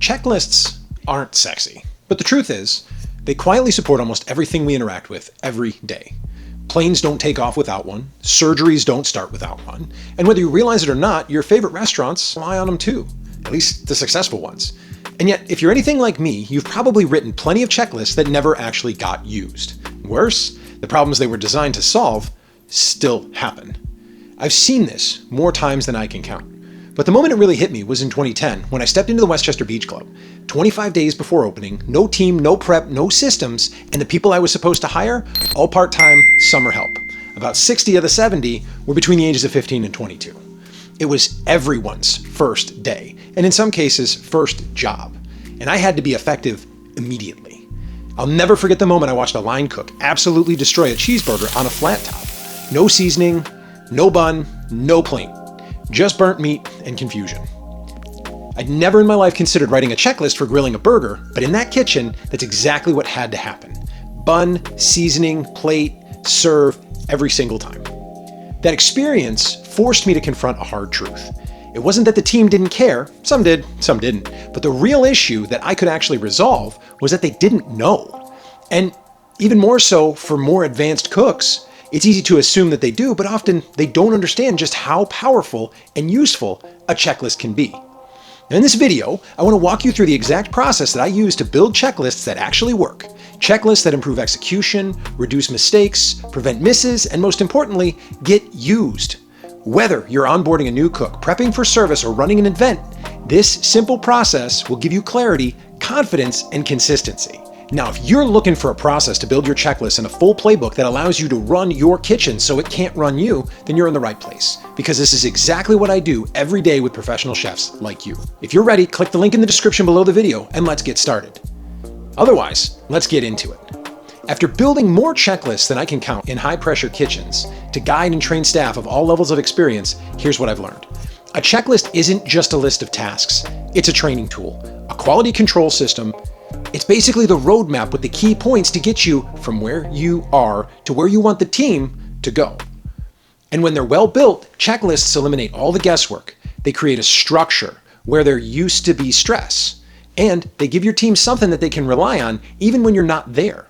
Checklists aren't sexy, but the truth is, they quietly support almost everything we interact with every day. Planes don't take off without one, surgeries don't start without one, and whether you realize it or not, your favorite restaurants rely on them too, at least the successful ones. And yet, if you're anything like me, you've probably written plenty of checklists that never actually got used. Worse, the problems they were designed to solve still happen. I've seen this more times than I can count. But the moment it really hit me was in 2010 when I stepped into the Westchester Beach Club. 25 days before opening, no team, no prep, no systems, and the people I was supposed to hire, all part-time summer help. About 60 of the 70 were between the ages of 15 and 22. It was everyone's first day, and in some cases, first job. And I had to be effective immediately. I'll never forget the moment I watched a line cook absolutely destroy a cheeseburger on a flat top. No seasoning, no bun, no plate. Just burnt meat and confusion. I'd never in my life considered writing a checklist for grilling a burger, but in that kitchen, that's exactly what had to happen. Bun, seasoning, plate, serve, every single time. That experience forced me to confront a hard truth. It wasn't that the team didn't care, some did, some didn't, but the real issue that I could actually resolve was that they didn't know. And even more so for more advanced cooks, it's easy to assume that they do, but often they don't understand just how powerful and useful a checklist can be. Now in this video, I want to walk you through the exact process that I use to build checklists that actually work. Checklists that improve execution, reduce mistakes, prevent misses, and most importantly, get used. Whether you're onboarding a new cook, prepping for service, or running an event, this simple process will give you clarity, confidence, and consistency. Now, if you're looking for a process to build your checklist and a full playbook that allows you to run your kitchen so it can't run you, then you're in the right place. Because this is exactly what I do every day with professional chefs like you. If you're ready, click the link in the description below the video and let's get started. Otherwise, let's get into it. After building more checklists than I can count in high-pressure kitchens to guide and train staff of all levels of experience, here's what I've learned. A checklist isn't just a list of tasks. It's a training tool, a quality control system. It's basically the roadmap with the key points to get you from where you are to where you want the team to go. And when they're well built, checklists eliminate all the guesswork. They create a structure where there used to be stress. And they give your team something that they can rely on even when you're not there.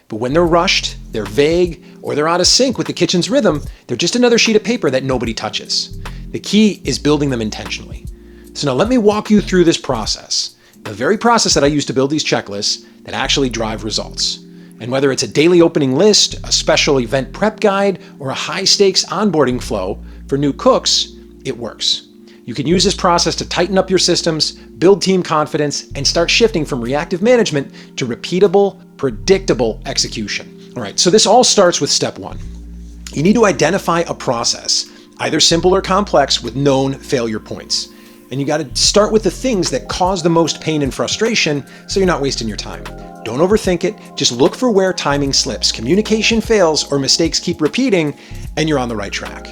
But when they're rushed, they're vague, or they're out of sync with the kitchen's rhythm, they're just another sheet of paper that nobody touches. The key is building them intentionally. So now let me walk you through this process. The very process that I use to build these checklists that actually drive results. And whether it's a daily opening list, a special event prep guide, or a high-stakes onboarding flow for new cooks, it works. You can use this process to tighten up your systems, build team confidence, and start shifting from reactive management to repeatable, predictable execution. All right, so this all starts with step one. You need to identify a process, either simple or complex, with known failure points. And you got to start with the things that cause the most pain and frustration so you're not wasting your time. Don't overthink it. Just look for where timing slips, communication fails, or mistakes keep repeating, and you're on the right track.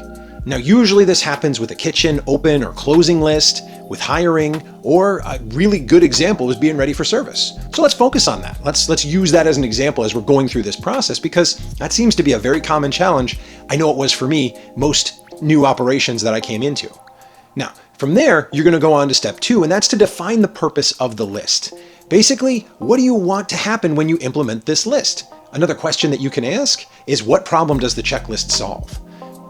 Now, usually this happens with a kitchen open or closing list, with hiring, or a really good example is being ready for service. So let's focus on that. Let's use that as an example as we're going through this process, because that seems to be a very common challenge. I know it was for me, most new operations that I came into. Now, from there, you're going to go on to step two, and that's to define the purpose of the list. Basically, what do you want to happen when you implement this list? Another question that you can ask is, what problem does the checklist solve?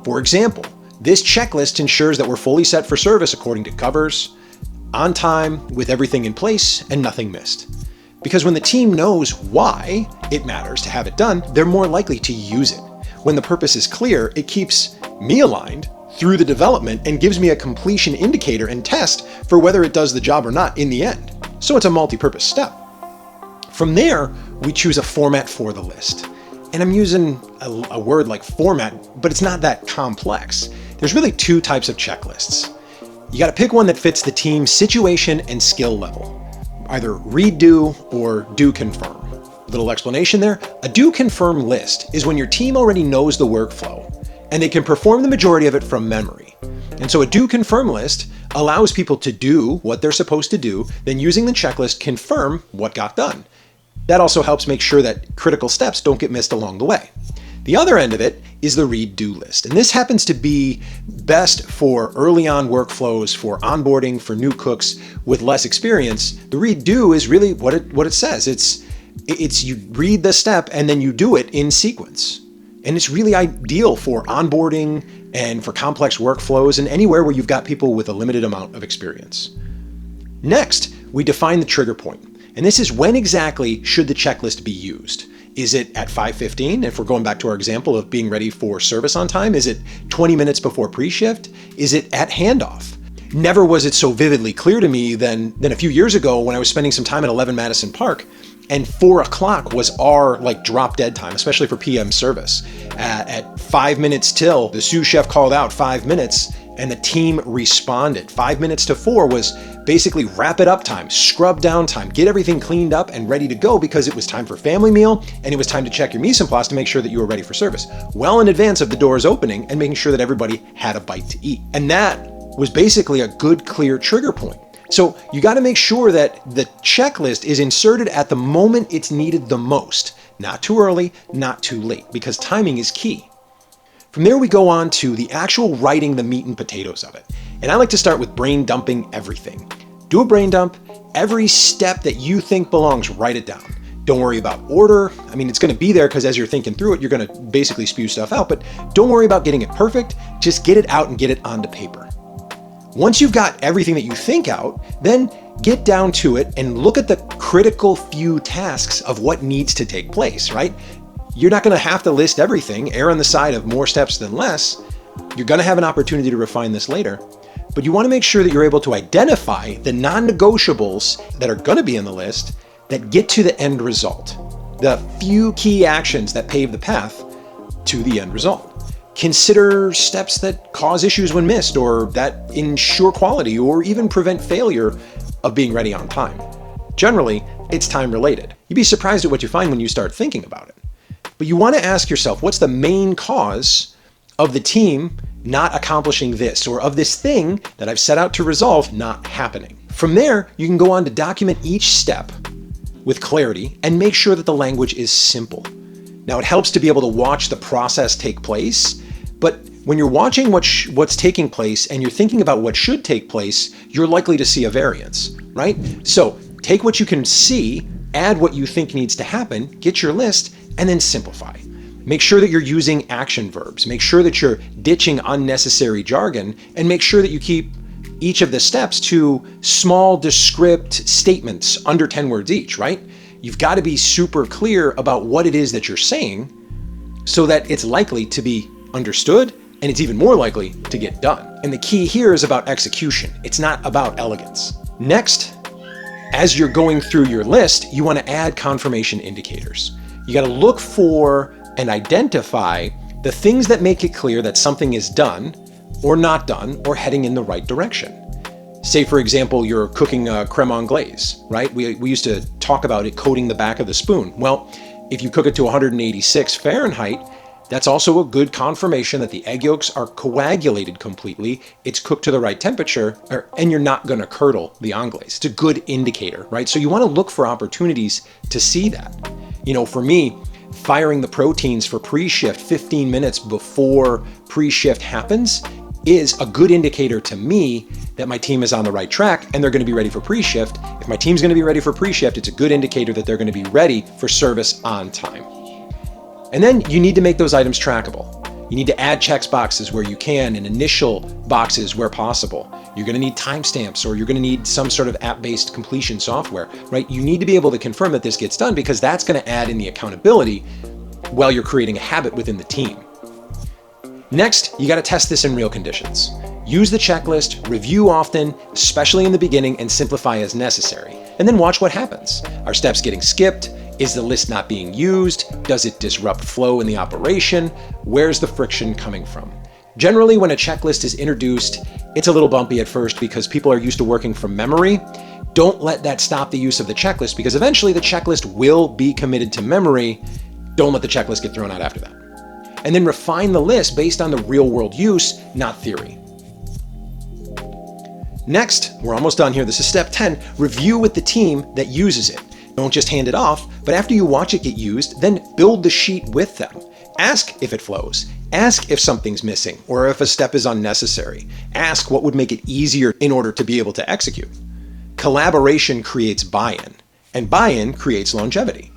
For example, this checklist ensures that we're fully set for service according to covers, on time, with everything in place, and nothing missed. Because when the team knows why it matters to have it done, they're more likely to use it. When the purpose is clear, it keeps me aligned through the development and gives me a completion indicator and test for whether it does the job or not in the end. So it's a multi-purpose step. From there, we choose a format for the list. And I'm using a word like format, but it's not that complex. There's really two types of checklists. You got to pick one that fits the team's situation and skill level. Either read do or do confirm. Little explanation there. A do confirm list is when your team already knows the workflow and they can perform the majority of it from memory. And so a do confirm list allows people to do what they're supposed to do, then using the checklist confirm what got done. That also helps make sure that critical steps don't get missed along the way. The other end of it is the read-do list. And this happens to be best for early on workflows, for onboarding, for new cooks with less experience. The read-do is really what it says. It's you read the step and then you do it in sequence. And it's really ideal for onboarding and for complex workflows and anywhere where you've got people with a limited amount of experience. Next, we define the trigger point. And this is when exactly should the checklist be used. Is it at 5:15? If we're going back to our example of being ready for service on time, is it 20 minutes before pre-shift? Is it at handoff? Never was it so vividly clear to me than a few years ago when I was spending some time at 11 Madison Park, and 4 o'clock was our drop dead time, especially for PM service. At 5 minutes till, the sous chef called out 5 minutes and the team responded. 5 minutes to 4 was basically wrap it up time, scrub down time, get everything cleaned up and ready to go because it was time for family meal and it was time to check your mise en place to make sure that you were ready for service. Well in advance of the doors opening and making sure that everybody had a bite to eat. And that was basically a good, clear trigger point. So you got to make sure that the checklist is inserted at the moment it's needed the most. Not too early, not too late, because timing is key. From there we go on to the actual writing the meat and potatoes of it. And I like to start with brain dumping everything. Do a brain dump. Every step that you think belongs, write it down. Don't worry about order. I mean, it's going to be there because as you're thinking through it, you're going to basically spew stuff out, but don't worry about getting it perfect. Just get it out and get it onto paper. Once you've got everything that you think out, then get down to it and look at the critical few tasks of what needs to take place, right? You're not going to have to list everything, err on the side of more steps than less. You're going to have an opportunity to refine this later, but you want to make sure that you're able to identify the non-negotiables that are going to be in the list that get to the end result, the few key actions that pave the path to the end result. Consider steps that cause issues when missed or that ensure quality or even prevent failure of being ready on time. Generally, it's time related. You'd be surprised at what you find when you start thinking about it. But you want to ask yourself, what's the main cause of the team not accomplishing this or of this thing that I've set out to resolve not happening? From there, you can go on to document each step with clarity and make sure that the language is simple. Now, it helps to be able to watch the process take place, but when you're watching what's taking place and you're thinking about what should take place, you're likely to see a variance, right? So take what you can see, add what you think needs to happen, get your list, and then simplify. Make sure that you're using action verbs. Make sure that you're ditching unnecessary jargon, and make sure that you keep each of the steps to small, descript statements under 10 words each, right? You've got to be super clear about what it is that you're saying so that it's likely to be understood and it's even more likely to get done. And the key here is about execution. It's not about elegance. Next, as you're going through your list, you want to add confirmation indicators. You got to look for and identify the things that make it clear that something is done or not done or heading in the right direction. Say, for example, you're cooking a creme anglaise, right? We used to talk about it coating the back of the spoon. Well, if you cook it to 186 Fahrenheit, that's also a good confirmation that the egg yolks are coagulated completely, it's cooked to the right temperature, and you're not going to curdle the anglaise. It's a good indicator, right? So you want to look for opportunities to see that. You know, for me, firing the proteins for pre-shift 15 minutes before pre-shift happens is a good indicator to me that my team is on the right track and they're going to be ready for pre-shift. If my team's going to be ready for pre-shift, it's a good indicator that they're going to be ready for service on time. And then you need to make those items trackable. You need to add checks boxes where you can and initial boxes where possible. You're going to need timestamps or you're going to need some sort of app-based completion software, right? You need to be able to confirm that this gets done because that's going to add in the accountability while you're creating a habit within the team. Next, you got to test this in real conditions. Use the checklist, review often, especially in the beginning, and simplify as necessary. And then watch what happens. Are steps getting skipped? Is the list not being used? Does it disrupt flow in the operation? Where's the friction coming from? Generally, when a checklist is introduced, it's a little bumpy at first because people are used to working from memory. Don't let that stop the use of the checklist because eventually the checklist will be committed to memory. Don't let the checklist get thrown out after that. And then refine the list based on the real world use, not theory. Next, we're almost done here. This is step 10. Review with the team that uses it. Don't just hand it off, but after you watch it get used, then build the sheet with them. Ask if it flows. Ask if something's missing or if a step is unnecessary. Ask what would make it easier in order to be able to execute. Collaboration creates buy-in, and buy-in creates longevity.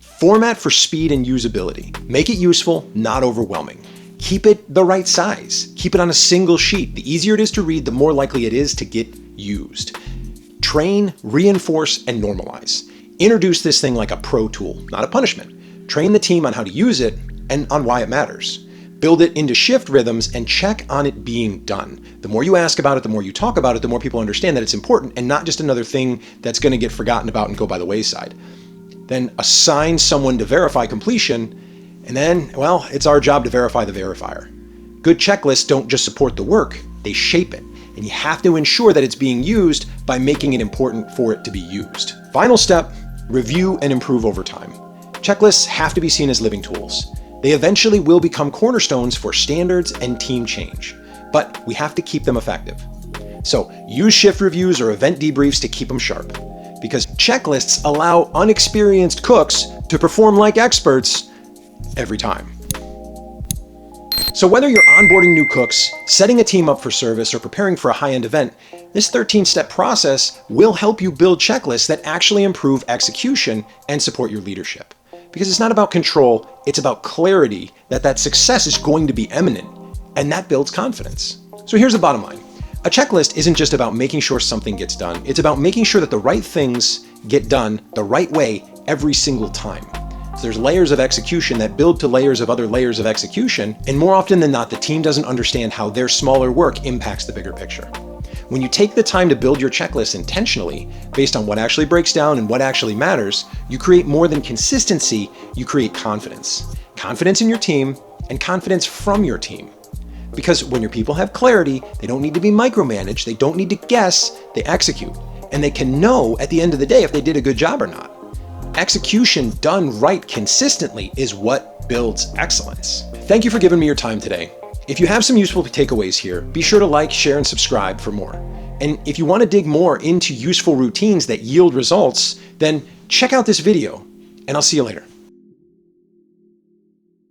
Format for speed and usability. Make it useful, not overwhelming. Keep it the right size. Keep it on a single sheet. The easier it is to read, the more likely it is to get used. Train, reinforce, and normalize. Introduce this thing like a pro tool, not a punishment. Train the team on how to use it and on why it matters. Build it into shift rhythms and check on it being done. The more you ask about it, the more you talk about it, the more people understand that it's important and not just another thing that's going to get forgotten about and go by the wayside. Then assign someone to verify completion, and then, well, it's our job to verify the verifier. Good checklists don't just support the work, they shape it. And you have to ensure that it's being used by making it important for it to be used. Final step, review and improve over time. Checklists have to be seen as living tools. They eventually will become cornerstones for standards and team change, but we have to keep them effective. So use shift reviews or event debriefs to keep them sharp, because checklists allow unexperienced cooks to perform like experts every time. So whether you're onboarding new cooks, setting a team up for service, or preparing for a high-end event, this 13-step process will help you build checklists that actually improve execution and support your leadership. Because it's not about control, it's about clarity that success is going to be imminent, and that builds confidence. So here's the bottom line. A checklist isn't just about making sure something gets done, it's about making sure that the right things get done the right way every single time. So there's layers of execution that build to layers of other layers of execution, and more often than not, the team doesn't understand how their smaller work impacts the bigger picture. When you take the time to build your checklist intentionally, based on what actually breaks down and what actually matters, you create more than consistency, you create confidence. Confidence in your team and confidence from your team. Because when your people have clarity, they don't need to be micromanaged, they don't need to guess, they execute. And they can know at the end of the day if they did a good job or not. Execution done right consistently is what builds excellence. Thank you for giving me your time today. If you have some useful takeaways here, be sure to like, share, and subscribe for more. And if you want to dig more into useful routines that yield results, then check out this video, and I'll see you later.